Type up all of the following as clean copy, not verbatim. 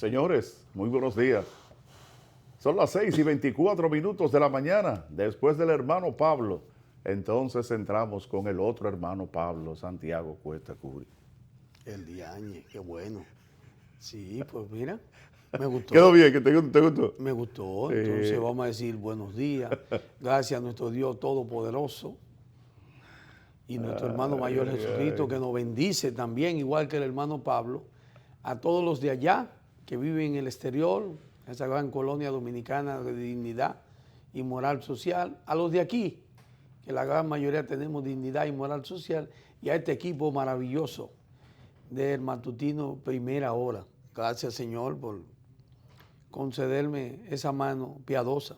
Señores, muy buenos días. Son las 6:24 de la mañana, después del hermano Pablo. Entonces entramos con el otro hermano Pablo, Santiago Cuesta Curi. El Diañe, qué bueno. Sí, pues mira, me gustó. ¿Quedó bien? ¿Te gustó? Me gustó, Sí. entonces vamos a decir buenos días. Gracias a nuestro Dios Todopoderoso y nuestro hermano mayor Jesucristo, que nos bendice también, igual que el hermano Pablo, a todos los de allá que viven en el exterior, esa gran colonia dominicana de dignidad y moral social, a los de aquí, que la gran mayoría tenemos dignidad y moral social, y a este equipo maravilloso del matutino Primera Hora. Gracias, Señor, por concederme esa mano piadosa.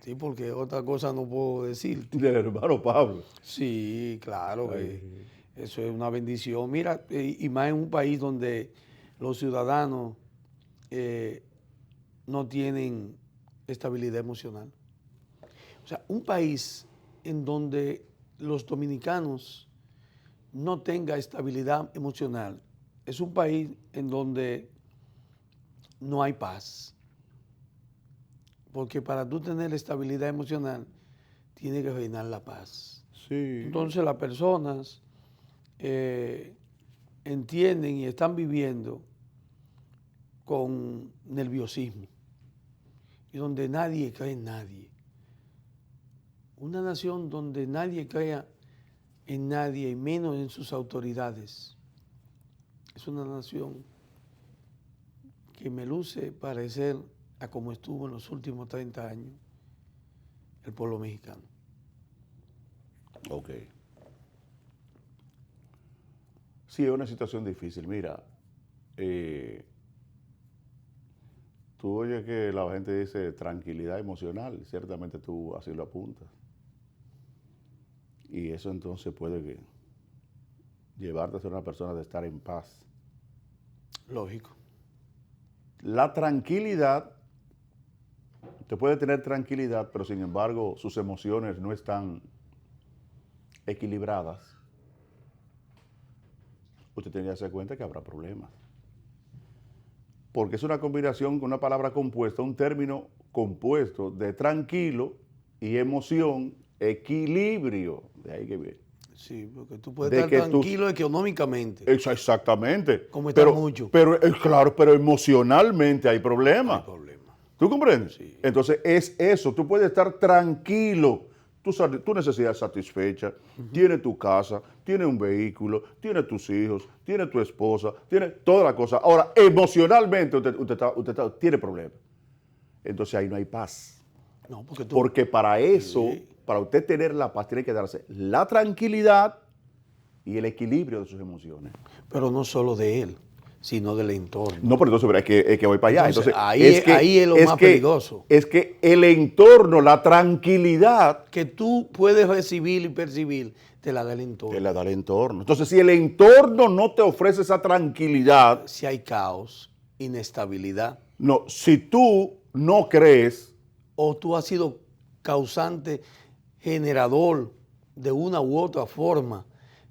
Sí, porque otra cosa no puedo decir. Del hermano Pablo. Sí, claro que eso es una bendición. Mira, y más en un país donde los ciudadanos no tienen estabilidad emocional. O sea, un país en donde los dominicanos no tengan estabilidad emocional es un país en donde no hay paz. Porque para tú tener estabilidad emocional, tiene que reinar la paz. Sí. Entonces las personas entienden y están viviendo con nerviosismo y donde nadie cree en nadie. Una nación donde nadie crea en nadie y menos en sus autoridades. Es una nación que me luce parecer a como estuvo en los últimos 30 años el pueblo mexicano. Ok. Sí, es una situación difícil. Mira, tú oyes que la gente dice tranquilidad emocional, ciertamente tú así lo apuntas. Y eso entonces puede llevarte a ser una persona de estar en paz. Lógico. La tranquilidad, te puede tener tranquilidad, pero sin embargo sus emociones no están equilibradas. Usted tiene que darse cuenta que habrá problemas. Porque es una combinación con una palabra compuesta, un término compuesto de tranquilo y emoción, equilibrio. De ahí que viene. Sí, porque tú puedes De estar que tranquilo económicamente, exactamente. como está mucho. Pero, claro, pero emocionalmente hay problemas. Hay problema. ¿Tú comprendes? Sí. Entonces es eso, tú puedes estar tranquilo, tu necesidad satisfecha, tienes tu casa, tienes un vehículo, tienes tus hijos, tienes tu esposa, tienes toda la cosa. Ahora, emocionalmente usted tiene problemas. Entonces ahí no hay paz. No, porque tú, Porque para eso, Sí. para usted tener la paz, tiene que darse la tranquilidad y el equilibrio de sus emociones. pero no solo de él, sino del entorno. No, pero entonces es que voy para allá. Entonces, Entonces, ahí es lo más peligroso. Es que el entorno, la tranquilidad, Que tú puedes recibir y percibir, te la da el entorno. te la da el entorno. Entonces, si el entorno no te ofrece esa tranquilidad, Si hay caos, inestabilidad, no, si tú no crees, o tú has sido causante, generador de una u otra forma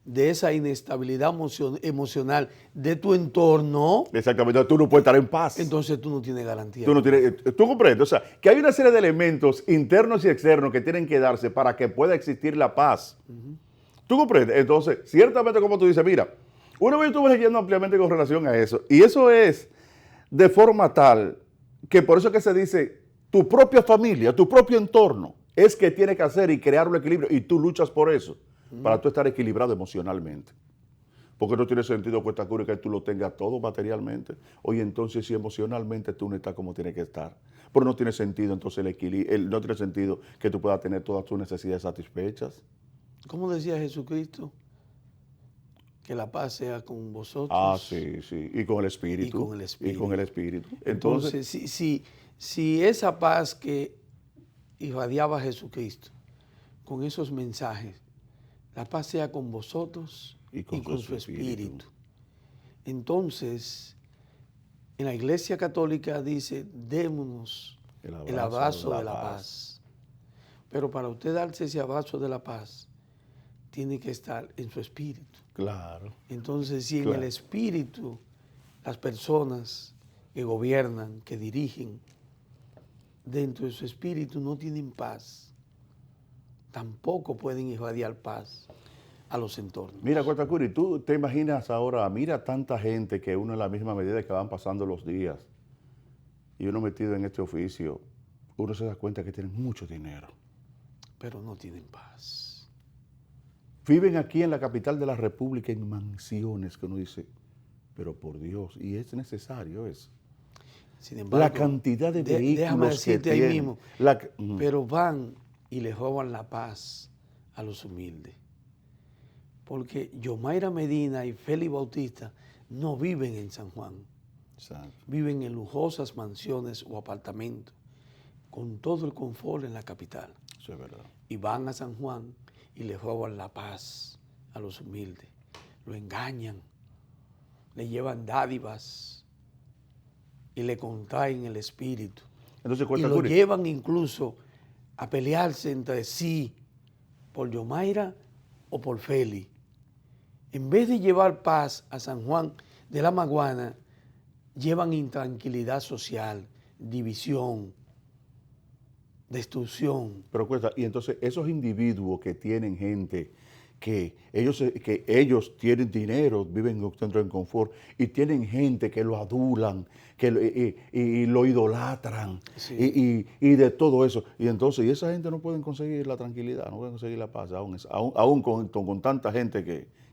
de esa inestabilidad emocional de tu entorno, exactamente, tú no puedes estar en paz. entonces tú no tienes garantía. Tú comprendes, o sea, que hay una serie de elementos internos y externos que tienen que darse para que pueda existir la paz. ¿Tú comprendes? Entonces, ciertamente como tú dices, mira, una vez estuve leyendo ampliamente con relación a eso, y eso es de forma tal que por eso es que se dice, tu propia familia, tu propio entorno, es que tiene que hacer y crear un equilibrio, y tú luchas por eso, para tú estar equilibrado emocionalmente. Porque no tiene sentido, Cuesta Curi, que tú lo tengas todo materialmente. Oye, entonces si emocionalmente tú no estás como tienes que estar. Pero no tiene sentido entonces el equilibrio, no tiene sentido que tú puedas tener todas tus necesidades satisfechas. ¿Cómo decía Jesucristo? Que la paz sea con vosotros. Ah, sí, sí. Y con el espíritu. Y con el espíritu. Y con el espíritu. Entonces, si esa paz que irradiaba Jesucristo con esos mensajes, la paz sea con vosotros y con su espíritu. Entonces, en la Iglesia Católica dice, démonos el abrazo de la paz. Pero para usted darse ese abrazo de la paz, tiene que estar en su espíritu. Claro. Entonces, si en el espíritu las personas que gobiernan, que dirigen, dentro de su espíritu no tienen paz, tampoco pueden irradiar paz a los entornos. Mira, Cortacuri, tú te imaginas ahora, mira tanta gente que uno en la misma medida que van pasando los días y uno metido en este oficio, uno se da cuenta que tienen mucho dinero. Pero no tienen paz. Viven aquí en la capital de la República en mansiones que uno dice, pero por Dios, y es necesario eso. Sin embargo, La cantidad de déjame vehículos que decirte ahí tienen. mismo, Ujú. pero van y les roban la paz a los humildes. Porque Yomaira Medina y Félix Bautista no viven en San Juan, Exacto. viven en lujosas mansiones o apartamentos, con todo el confort en la capital. Eso es verdad. Y van a San Juan y les roban la paz a los humildes, lo engañan, le llevan dádivas y le contraen el espíritu. Entonces, Y lo Cortacuri, llevan incluso a pelearse entre sí por Yomaira o por Félix. En vez de llevar paz a San Juan de la Maguana, llevan intranquilidad social, división, destrucción. pero cuesta, y entonces esos individuos que tienen gente, que ellos tienen dinero, viven dentro del confort, y tienen gente que lo adulan, y lo idolatran, Sí. y de todo eso. Y entonces, y esa gente no pueden conseguir la tranquilidad, no pueden conseguir la paz, aún con tanta gente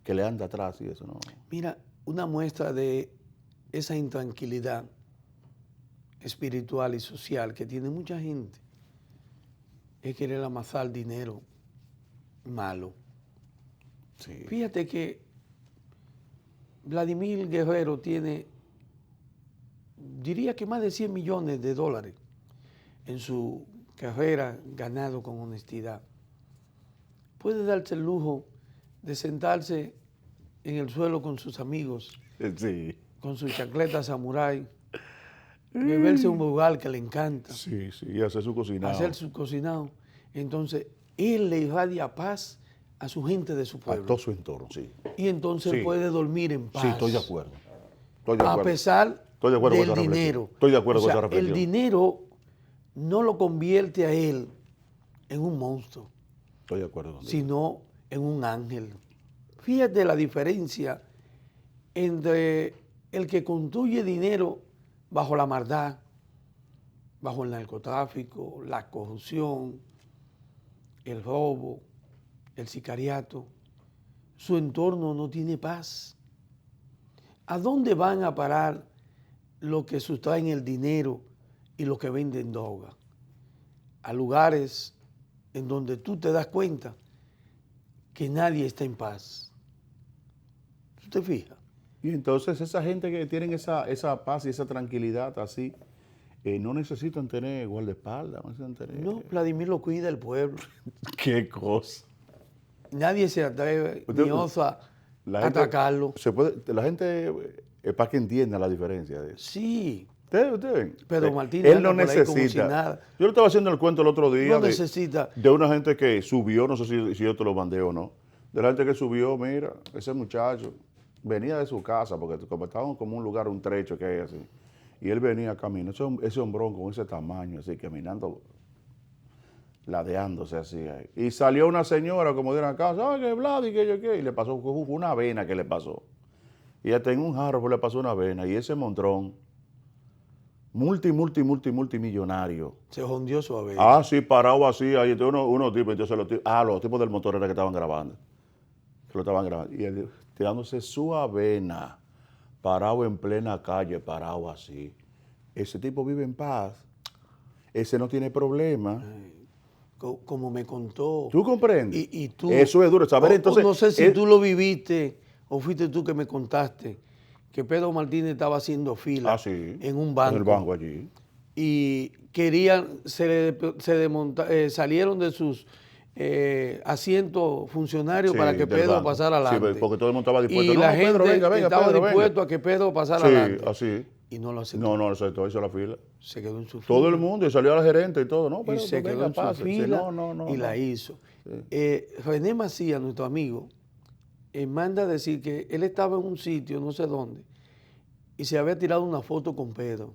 que le anda atrás y eso, ¿no? Mira, una muestra de esa intranquilidad espiritual y social que tiene mucha gente es querer amasar dinero malo. Sí. Fíjate que Vladimir Guerrero tiene, diría que más de 100 millones de dólares en su carrera ganado con honestidad. Puede darse el lujo de sentarse en el suelo con sus amigos, Sí. con su chancleta samurái, beberse un lugar que le encanta, Sí, sí, y hacer su cocinado. hacer su cocinado. Entonces, él le irradia paz a su gente de su A pueblo. todo su entorno, sí. Y entonces Sí. puede dormir en paz. Sí, estoy de acuerdo. Estoy de A acuerdo. pesar Estoy de acuerdo con del esa reflexión. dinero. Estoy de acuerdo O con sea, esa reflexión. el dinero no lo convierte a él en un monstruo, Estoy de acuerdo contigo. sino en un ángel. Fíjate la diferencia entre el que construye dinero bajo la maldad, bajo el narcotráfico, la corrupción, el robo, el sicariato. Su entorno no tiene paz. ¿A dónde van a parar los que sustraen el dinero y los que venden droga? A lugares en donde tú te das cuenta que nadie está en paz. ¿Tú te fijas? Y entonces esa gente que tienen esa paz y esa tranquilidad así, no necesitan tener guardaespaldas, no necesitan tener... No, Vladimir lo cuida el pueblo. Qué cosa. Nadie se atreve Usted- ni osa La gente- atacarlo. la gente, es para que entienda la diferencia de eso. Sí, Usted ven. Pedro Martínez Él anda no por ahí como necesita. si nada. Yo le estaba haciendo el cuento el otro día no necesita. de una gente que subió, no sé si yo te lo mandé o no, de la gente que subió, mira, ese muchacho venía de su casa, porque como estaban como un lugar, un trecho que hay así, y él venía caminando, ese hombrón con ese tamaño, así, caminando, ladeándose así ahí. Y salió una señora, como de una casa, ay, que Vlad, y que yo qué, y le pasó, fue una avena que le pasó. Y hasta en un jarro le pasó una avena, y ese montrón, multimillonario. Se jondió su avena. Ah, sí, parado así, ahí entonces unos tipos, entonces los tipos del motor era que estaban grabando. Que lo estaban grabando. Y él tirándose su avena, parado en plena calle, parado así. Ese tipo vive en paz. Ese no tiene problema. Como me contó. ¿Tú comprendes? Y tú, Eso es duro. Saber entonces. no sé si tú lo viviste o fuiste tú que me contaste que Pedro Martínez estaba haciendo fila sí, en un banco. En el banco allí. Y querían, salieron de sus asientos funcionarios Sí, para que del Pedro banco. pasara adelante. Sí, porque todo el mundo estaba dispuesto. Y No, la Pedro, gente venga, estaba Pedro, dispuesto venga. a que Pedro pasara Sí, adelante. así. Y no lo aceptó. No lo aceptó, hizo la fila. Se quedó en su fila. Todo el mundo, y salió a la gerente y todo. No, Y pero se venga, quedó en su pase. Sí, fila no, y la hizo. René Macías, nuestro amigo, manda a decir que él estaba en un sitio, no sé dónde, y se había tirado una foto con Pedro.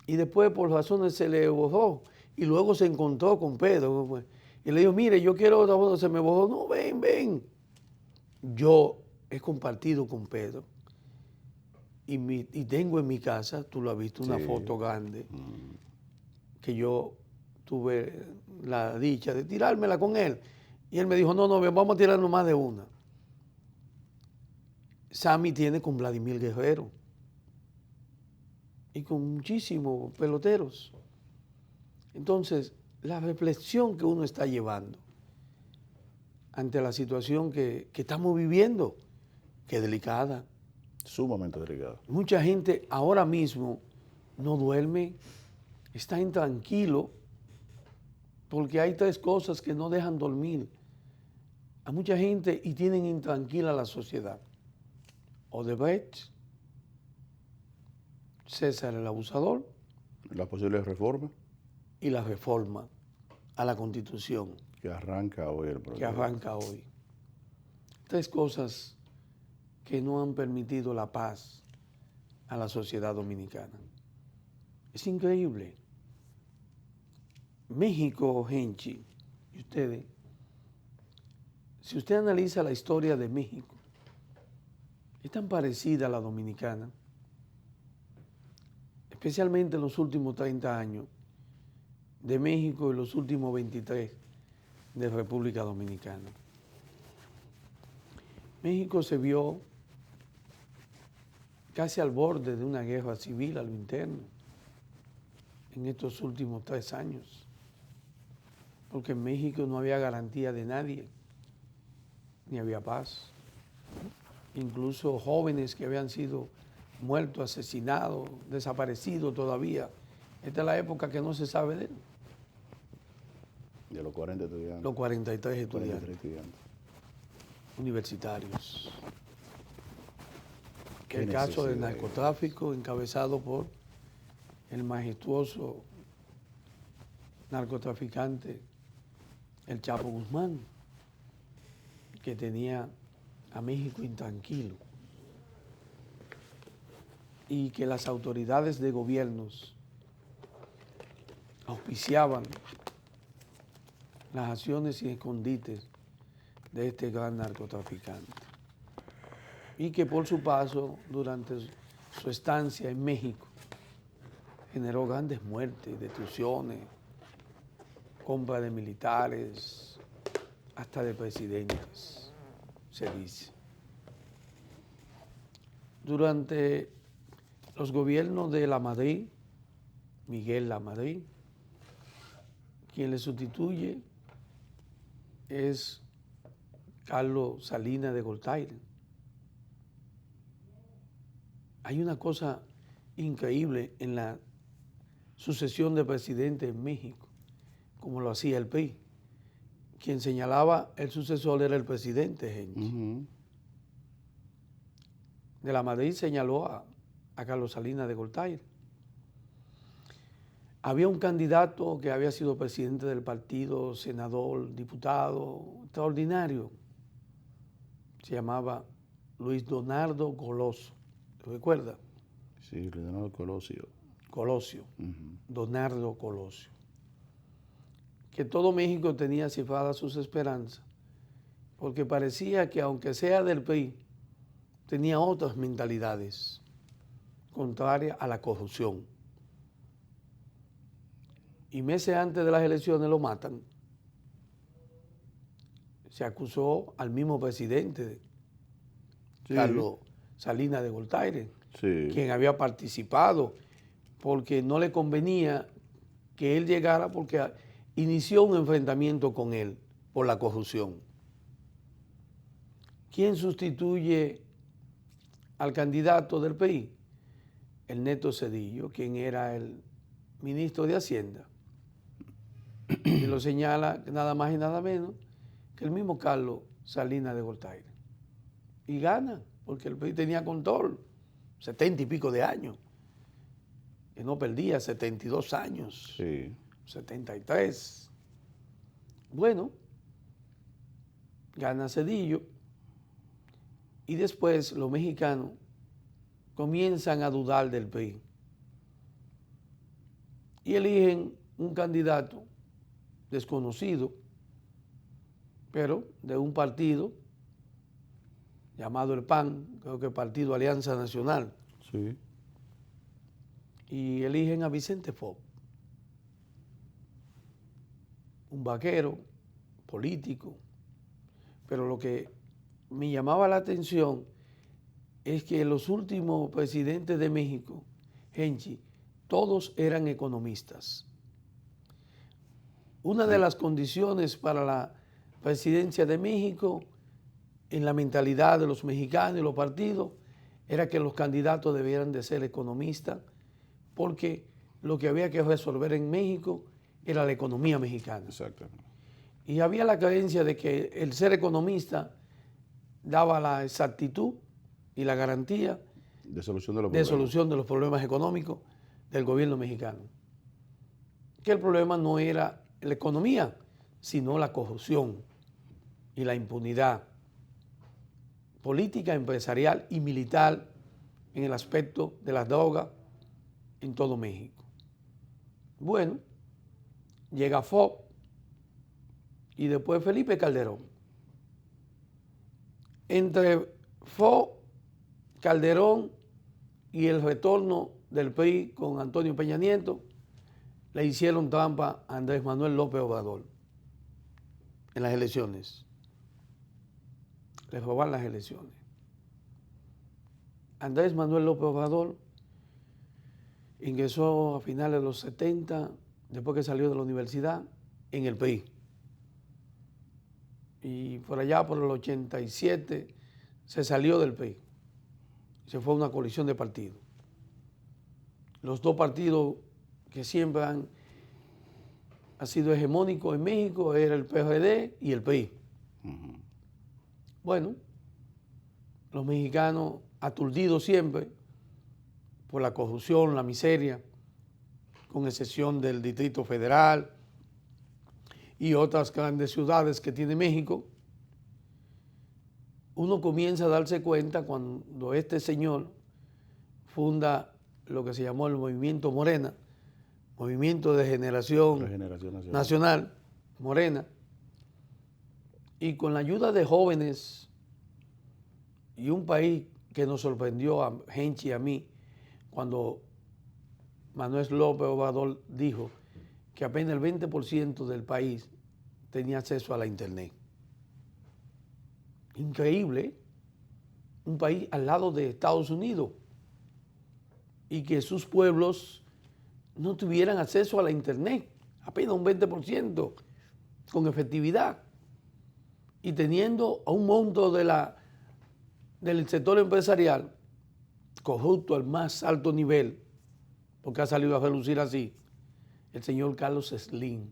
Y después, por razones, se le borró. Y luego se encontró con Pedro. Y le dijo, mire, yo quiero otra foto. Se me borró. No, ven, ven. Yo he compartido con Pedro. Y tengo en mi casa, tú lo has visto, una foto grande. Que yo tuve la dicha de tirármela con él. Y él me dijo, no, vamos a tirarnos más de una. Sammy tiene con Vladimir Guerrero. Y con muchísimos peloteros. Entonces, la reflexión que uno está llevando ante la situación que estamos viviendo, que es delicada. Sumamente delicada. Mucha gente ahora mismo no duerme, está intranquilo, porque hay 3 cosas que no dejan dormir a mucha gente y tienen intranquila la sociedad. Odebrecht, César el abusador. Las posibles reformas. Y la reforma a la Constitución. Que arranca hoy el proceso. Que arranca hoy. 3 cosas que no han permitido la paz a la sociedad dominicana. Es increíble. México, Genchi, y ustedes, si usted analiza la historia de México, es tan parecida a la dominicana, especialmente en los últimos 30 años de México y los últimos 23 de República Dominicana. México se vio casi al borde de una guerra civil a lo interno en estos últimos 3 años, porque en México no había garantía de nadie, ni había paz. Incluso jóvenes que habían sido muertos, asesinados, desaparecidos todavía. Esta es la época que no se sabe de él. De los 40 estudiantes. Los 43 estudiantes. 43 estudiantes. Universitarios. Qué El caso del necesidad. narcotráfico encabezado por el majestuoso narcotraficante, el Chapo Guzmán, que tenía a México intranquilo y que las autoridades de gobiernos auspiciaban las acciones y escondites de este gran narcotraficante. Y que por su paso, durante su estancia en México, generó grandes muertes, destrucciones, compra de militares, hasta de presidentes, se dice. Durante los gobiernos de Lamadrid, Miguel Lamadrid, quien le sustituye es Carlos Salinas de Gortari. Hay una cosa increíble en la sucesión de presidentes en México, como lo hacía el PRI. Quien señalaba el sucesor era el presidente Genchi. De Lamadrid señaló a Carlos Salinas de Gortari. Había un candidato que había sido presidente del partido, senador, diputado, extraordinario. Se llamaba Luis Donaldo Colosio. ¿Te recuerdas? Sí, Donaldo Colosio. Colosio. Donaldo Colosio. Que todo México tenía cifradas sus esperanzas, porque parecía que aunque sea del PRI, tenía otras mentalidades contrarias a la corrupción. Y meses antes de las elecciones lo matan. Se acusó al mismo presidente, sí, Carlos Salinas de Gortari, sí, quien había participado, porque no le convenía que él llegara, porque inició un enfrentamiento con él por la corrupción. ¿Quién sustituye al candidato del PRI? Ernesto Zedillo, quien era el ministro de Hacienda. Y lo señala nada más y nada menos que el mismo Carlos Salinas de Gortari. Y gana, porque el PRI tenía control, 70 y pico de años. Que no perdía, 72 años, sí, 73. Bueno, gana Zedillo. Y después los mexicanos comienzan a dudar del PRI y eligen un candidato desconocido, pero de un partido llamado el PAN, creo que Partido Alianza Nacional, Sí. y eligen a Vicente Fox, un vaquero, político, pero lo que me llamaba la atención es que los últimos presidentes de México, Henchi, todos eran economistas. Una de las condiciones para la presidencia de México, en la mentalidad de los mexicanos y los partidos, era que los candidatos debieran de ser economistas, porque lo que había que resolver en México era la economía mexicana. Exactamente. Y había la creencia de que el ser economista daba la exactitud y la garantía De solución de los de problemas. solución de los problemas económicos del gobierno mexicano. Que el problema no era la economía, sino la corrupción y la impunidad política, empresarial y militar en el aspecto de las drogas en todo México. Bueno, llega Fox y después Felipe Calderón. Entre Fox, Calderón y el retorno del PRI con Antonio Peña Nieto, le hicieron trampa a Andrés Manuel López Obrador en las elecciones. Le robaron las elecciones. Andrés Manuel López Obrador ingresó a finales de los 70, después que salió de la universidad, en el PRI. Y por allá, por el 87, se salió del PRI. Se fue a una coalición de partidos. Los dos partidos que siempre han sido hegemónicos en México era el PRD y el PRI. Bueno, los mexicanos aturdidos siempre por la corrupción, la miseria, con excepción del Distrito Federal y otras grandes ciudades que tiene México, uno comienza a darse cuenta cuando este señor funda lo que se llamó el Movimiento Morena, Movimiento de Regeneración Nacional, Morena, y con la ayuda de jóvenes y un país que nos sorprendió a Henchi y a mí, cuando Manuel López Obrador dijo que apenas el 20% del país tenía acceso a la internet. Increíble, ¿eh? Un país al lado de Estados Unidos y que sus pueblos no tuvieran acceso a la internet, apenas un 20% con efectividad, y teniendo a un monto del sector empresarial corrupto al más alto nivel, porque ha salido a relucir así, el señor Carlos Slim,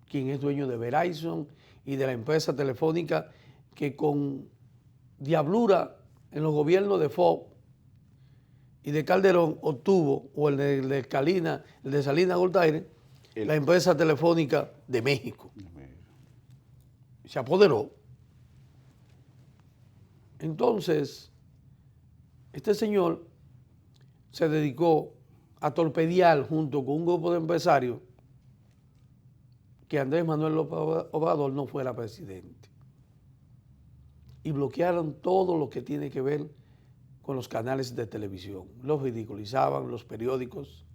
quien es dueño de Verizon y de la empresa telefónica que con diablura en los gobiernos de Fox y de Calderón obtuvo, o el de Salinas Gortari, la empresa telefónica de México. Se apoderó. Entonces, este señor se dedicó a torpedear junto con un grupo de empresarios que Andrés Manuel López Obrador no fuera presidente. Y bloquearon todo lo que tiene que ver con los canales de televisión. Los ridiculizaban, los periódicos.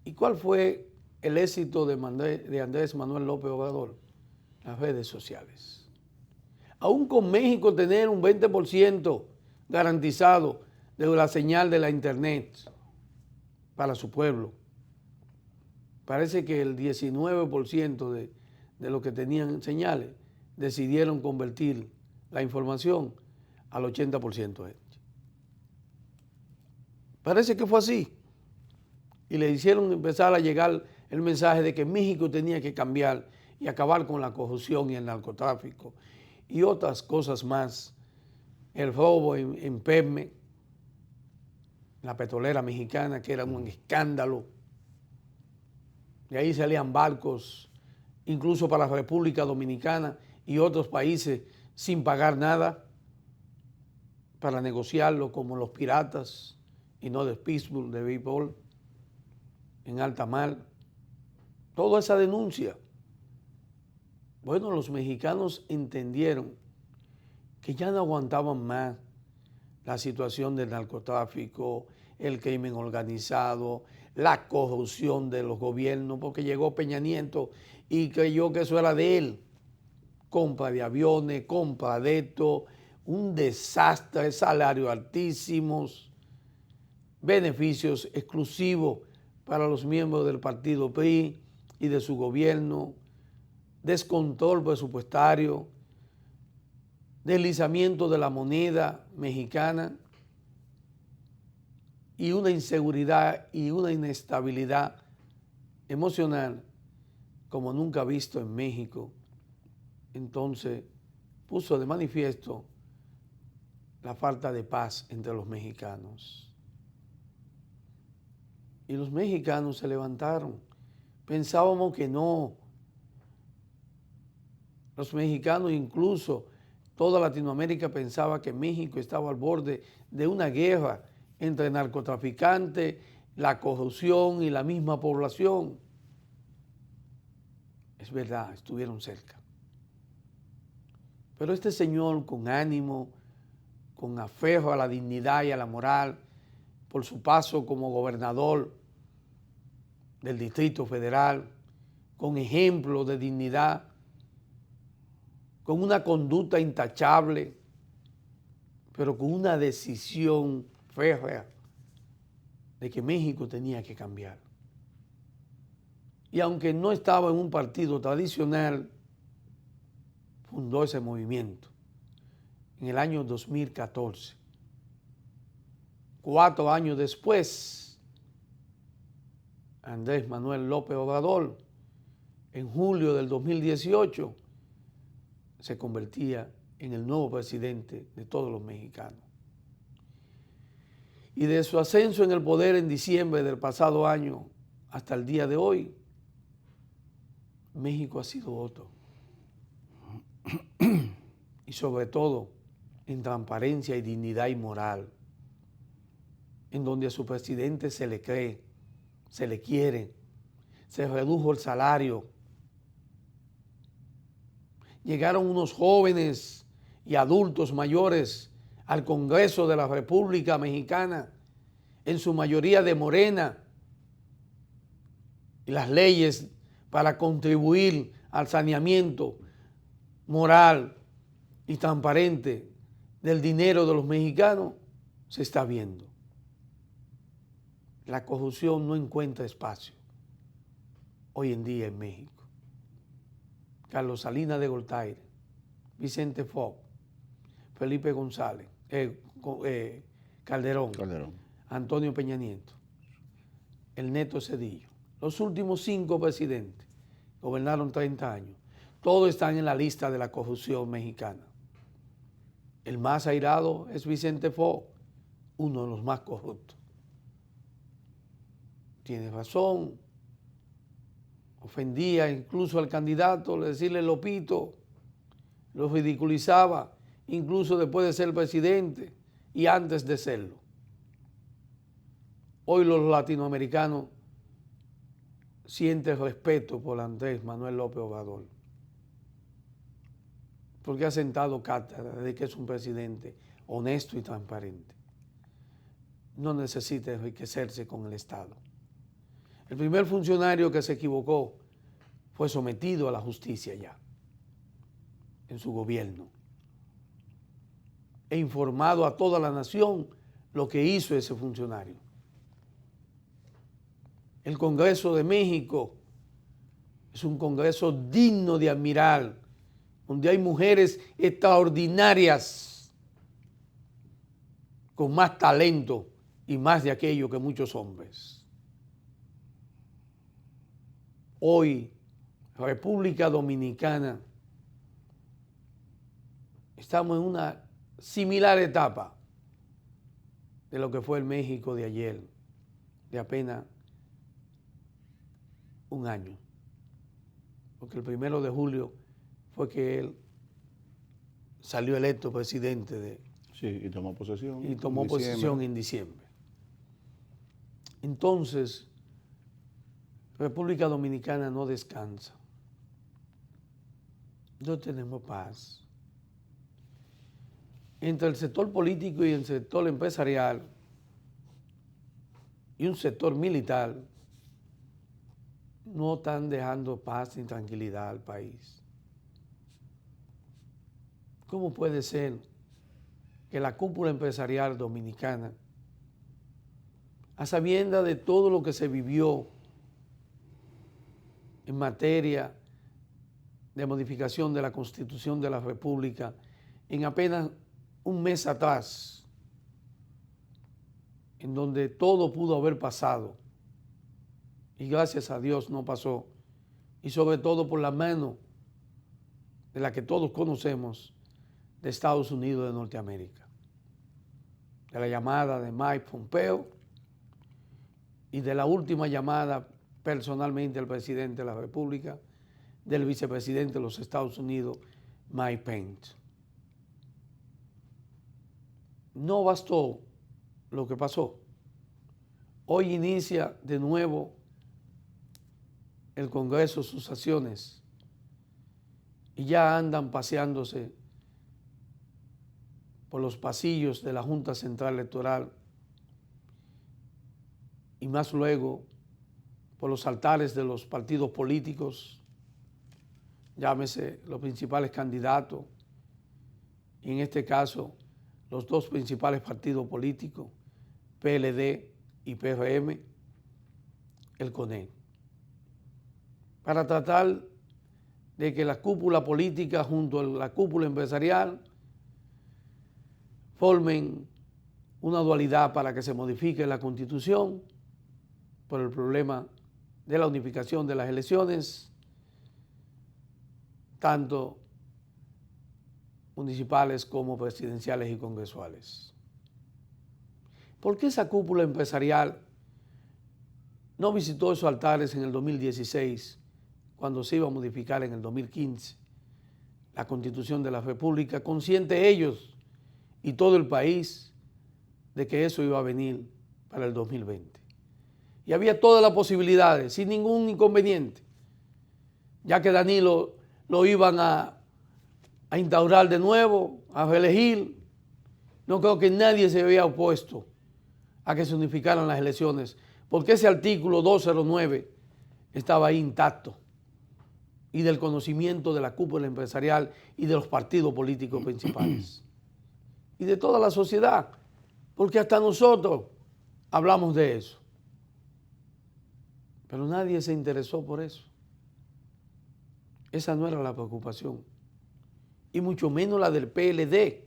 ¿Y cuál fue el éxito de Andrés Manuel López Obrador? Las redes sociales. Aún con México tener un 20% garantizado de la señal de la internet para su pueblo, parece que el 19% de los que tenían señales decidieron convertir la información al 80%. Parece que fue así. Y le hicieron empezar a llegar el mensaje de que México tenía que cambiar y acabar con la corrupción y el narcotráfico y otras cosas más. El robo en Pemex, la petrolera mexicana, que era un escándalo. De ahí salían barcos, incluso para la República Dominicana y otros países, sin pagar nada. para negociarlo como los piratas y no de Pittsburgh, de béisbol, en alta mar. Toda esa denuncia. Bueno, los mexicanos entendieron que ya no aguantaban más la situación del narcotráfico, el crimen organizado, la corrupción de los gobiernos, porque llegó Peña Nieto y creyó que eso era de él. Compra de aviones, compra de esto, un desastre, salarios altísimos, beneficios exclusivos para los miembros del partido PRI y de su gobierno, descontrol presupuestario, deslizamiento de la moneda mexicana y una inseguridad y una inestabilidad emocional como nunca visto en México. Entonces puso de manifiesto la falta de paz entre los mexicanos. Y los mexicanos se levantaron. Pensábamos que no. Los mexicanos, incluso toda Latinoamérica, pensaba que México estaba al borde de una guerra entre narcotraficantes, la corrupción y la misma población. Es verdad, estuvieron cerca. Pero este señor, con ánimo, con aferro a la dignidad y a la moral, por su paso como gobernador del Distrito Federal, con ejemplo de dignidad, con una conducta intachable, pero con una decisión férrea de que México tenía que cambiar. Y aunque no estaba en un partido tradicional, fundó ese movimiento en el año 2014. 4 años después, Andrés Manuel López Obrador, en julio del 2018, se convertía en el nuevo presidente de todos los mexicanos. Y de su ascenso en el poder en diciembre del pasado año hasta el día de hoy, México ha sido otro. Y sobre todo en transparencia y dignidad y moral, en donde a su presidente se le cree, se le quiere, se redujo el salario. Llegaron unos jóvenes y adultos mayores al Congreso de la República Mexicana, en su mayoría de Morena, y las leyes para contribuir al saneamiento moral y transparente del dinero de los mexicanos se está viendo. La corrupción no encuentra espacio hoy en día en México. Carlos Salinas de Gortari, Vicente Fox, Felipe González, Calderón, Antonio Peña Nieto, el Neto Cedillo. Los últimos 5 presidentes gobernaron 30 años. Todos están en la lista de la corrupción mexicana. El más airado es Vicente Fox, uno de los más corruptos. Tiene razón. Ofendía incluso al candidato, le decirle Lopito, lo ridiculizaba, incluso después de ser presidente y antes de serlo. Hoy los latinoamericanos sienten respeto por Andrés Manuel López Obrador, porque ha sentado cátedra de que es un presidente honesto y transparente. No necesita enriquecerse con el Estado. El primer funcionario que se equivocó fue sometido a la justicia ya, en su gobierno, e informado a toda la nación lo que hizo ese funcionario. El Congreso de México es un Congreso digno de admirar, donde hay mujeres extraordinarias, con más talento y más de aquello que muchos hombres. Hoy, República Dominicana, estamos en una similar etapa de lo que fue el México de ayer, de apenas un año. Porque el 1 de julio fue que él salió electo presidente Sí, y tomó posesión. Y tomó posesión en diciembre. Entonces, República Dominicana no descansa. No tenemos paz. Entre el sector político y el sector empresarial y un sector militar, no están dejando paz ni tranquilidad al país. ¿Cómo puede ser que la cúpula empresarial dominicana, a sabiendas de todo lo que se vivió en materia de modificación de la Constitución de la República en apenas un mes atrás, en donde todo pudo haber pasado y gracias a Dios no pasó, y sobre todo por la mano de la que todos conocemos de Estados Unidos de Norteamérica, de la llamada de Mike Pompeo y de la última llamada personalmente al presidente de la República, del vicepresidente de los Estados Unidos, Mike Pence. No bastó lo que pasó. Hoy inicia de nuevo el Congreso sus sesiones y ya andan paseándose por los pasillos de la Junta Central Electoral y más luego por los altares de los partidos políticos, llámese los principales candidatos, y en este caso los dos principales partidos políticos, PLD y PRM, el CONE, para tratar de que la cúpula política junto a la cúpula empresarial formen una dualidad para que se modifique la Constitución por el problema de la unificación de las elecciones, tanto municipales como presidenciales y congresuales. ¿Por qué esa cúpula empresarial no visitó esos altares en el 2016, cuando se iba a modificar en el 2015 la Constitución de la República, conscientes ellos y todo el país de que eso iba a venir para el 2020? Y había todas las posibilidades, sin ningún inconveniente, ya que Danilo lo iban a instaurar de nuevo, a reelegir. No creo que nadie se había opuesto a que se unificaran las elecciones, porque ese artículo 209 estaba ahí intacto, y del conocimiento de la cúpula empresarial y de los partidos políticos principales y de toda la sociedad, porque hasta nosotros hablamos de eso. Pero nadie se interesó por eso. Esa no era la preocupación, y mucho menos la del PLD,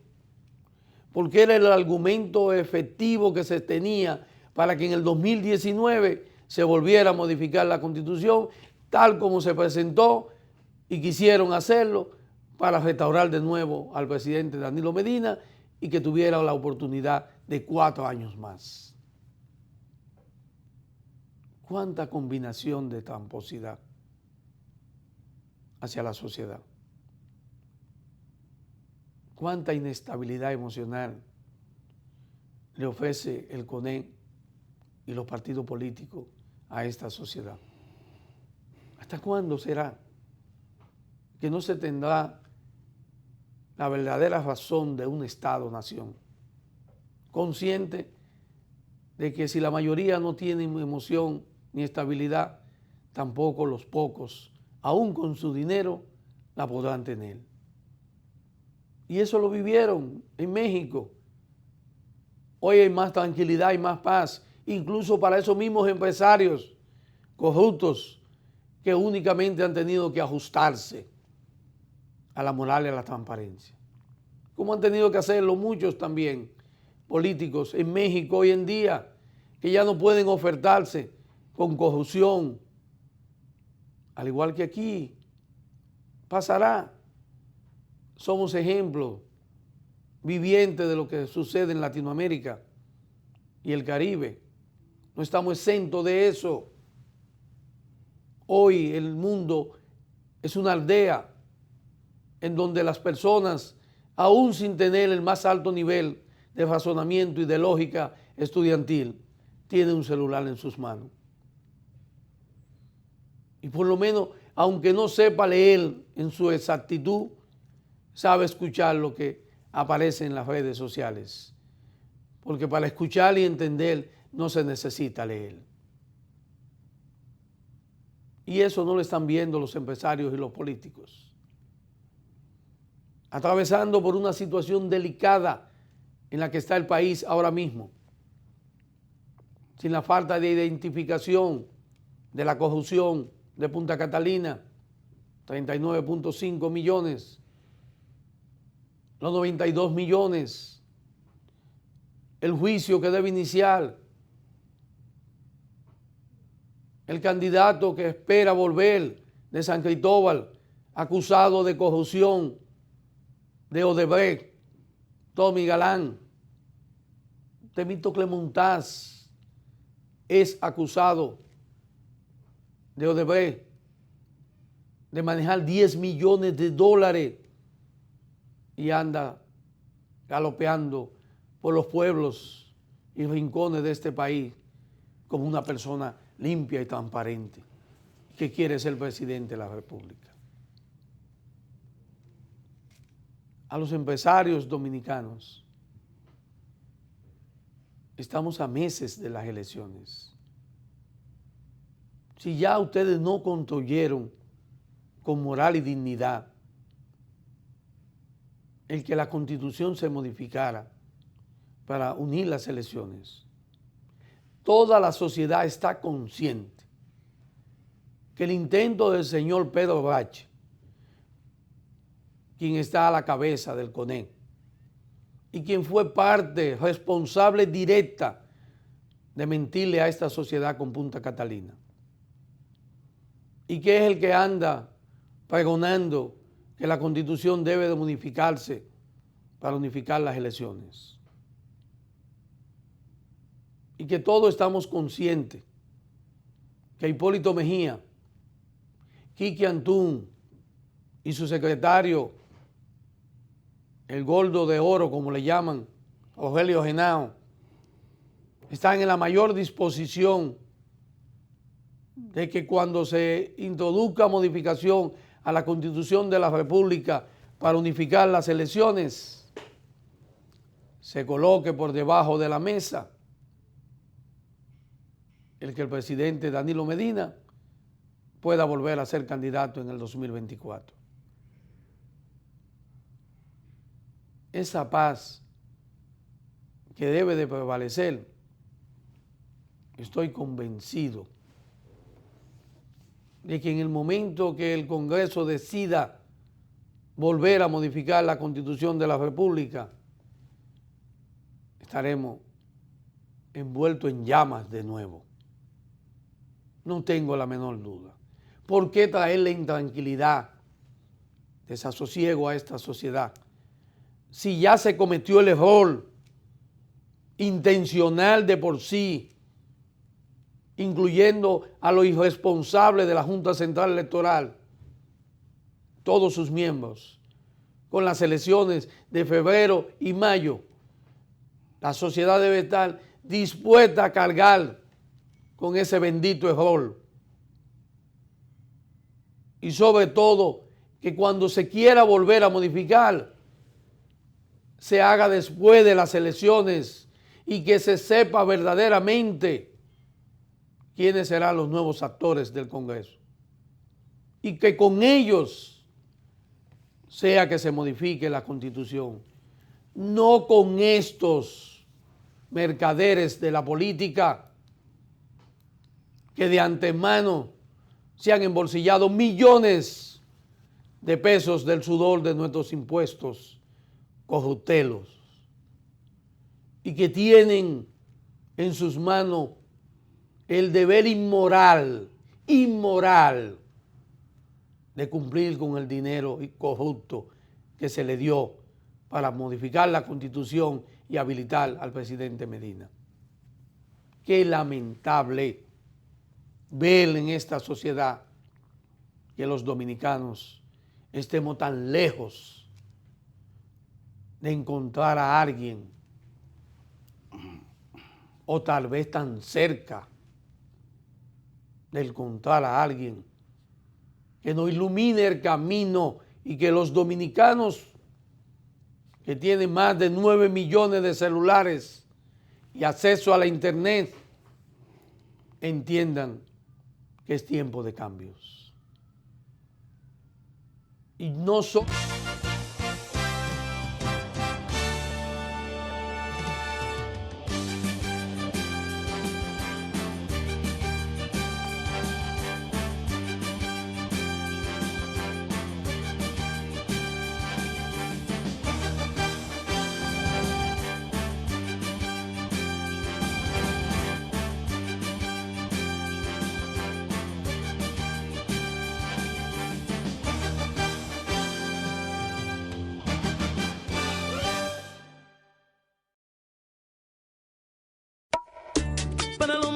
porque era el argumento efectivo que se tenía para que en el 2019 se volviera a modificar la Constitución tal como se presentó y quisieron hacerlo para restaurar de nuevo al presidente Danilo Medina y que tuviera la oportunidad de 4 años más. ¿Cuánta combinación de tramposidad hacia la sociedad? ¿Cuánta inestabilidad emocional le ofrece el CONE y los partidos políticos a esta sociedad? ¿Hasta cuándo será que no se tendrá la verdadera razón de un Estado-nación? Consciente de que si la mayoría no tiene emoción ni estabilidad, tampoco los pocos, aún con su dinero, la podrán tener. Y eso lo vivieron en México. Hoy hay más tranquilidad y más paz, incluso para esos mismos empresarios corruptos que únicamente han tenido que ajustarse a la moral y a la transparencia. Como han tenido que hacerlo muchos también políticos en México hoy en día, que ya no pueden ofertarse con corrupción. Al igual que aquí, pasará. Somos ejemplos vivientes de lo que sucede en Latinoamérica y el Caribe. No estamos exentos de eso. Hoy el mundo es una aldea en donde las personas, aún sin tener el más alto nivel de razonamiento y de lógica estudiantil tiene un celular en sus manos. Y por lo menos, aunque no sepa leer en su exactitud, sabe escuchar lo que aparece en las redes sociales. Porque para escuchar y entender no se necesita leer. Y eso no lo están viendo los empresarios y los políticos. Atravesando por una situación delicada en la que está el país ahora mismo, sin la falta de identificación de la corrupción de Punta Catalina, 39.5 millones, los 92 millones, el juicio que debe iniciar, el candidato que espera volver de San Cristóbal, acusado de corrupción de Odebrecht, Tommy Galán. Temístocle Montaz es acusado de Odebrecht de manejar 10 millones de dólares y anda galopeando por los pueblos y rincones de este país como una persona limpia y transparente que quiere ser presidente de la República. A los empresarios dominicanos, estamos a meses de las elecciones. Si ya ustedes no construyeron con moral y dignidad el que la Constitución se modificara para unir las elecciones, toda la sociedad está consciente que el intento del señor Pedro Bache, quien está a la cabeza del CONE y quien fue parte responsable directa de mentirle a esta sociedad con Punta Catalina, y que es el que anda pregonando que la Constitución debe de modificarse para unificar las elecciones. Y que todos estamos conscientes que Hipólito Mejía, Kiki Antún y su secretario, el Gordo de Oro, como le llaman, Rogelio Genao, están en la mayor disposición de que cuando se introduzca modificación a la Constitución de la República para unificar las elecciones, se coloque por debajo de la mesa el que el presidente Danilo Medina pueda volver a ser candidato en el 2024. Esa paz que debe de prevalecer, estoy convencido de que en el momento que el Congreso decida volver a modificar la Constitución de la República, estaremos envueltos en llamas de nuevo. No tengo la menor duda. ¿Por qué traerle intranquilidad, desasosiego a esta sociedad? Si ya se cometió el error intencional de por sí, incluyendo a los irresponsables de la Junta Central Electoral, todos sus miembros, con las elecciones de febrero y mayo, la sociedad debe estar dispuesta a cargar con ese bendito error. Y sobre todo, que cuando se quiera volver a modificar, se haga después de las elecciones y que se sepa verdaderamente quiénes serán los nuevos actores del Congreso. Y que con ellos sea que se modifique la Constitución, no con estos mercaderes de la política que de antemano se han embolsillado millones de pesos del sudor de nuestros impuestos corruptelos y que tienen en sus manos el deber inmoral de cumplir con el dinero corrupto que se le dio para modificar la Constitución y habilitar al presidente Medina. Qué lamentable ver en esta sociedad que los dominicanos estemos tan lejos de encontrar a alguien o tal vez tan cerca de encontrar a alguien que nos ilumine el camino y que los dominicanos que tienen más de 9 millones de celulares y acceso a la internet entiendan que es tiempo de cambios. Y no solo... Para los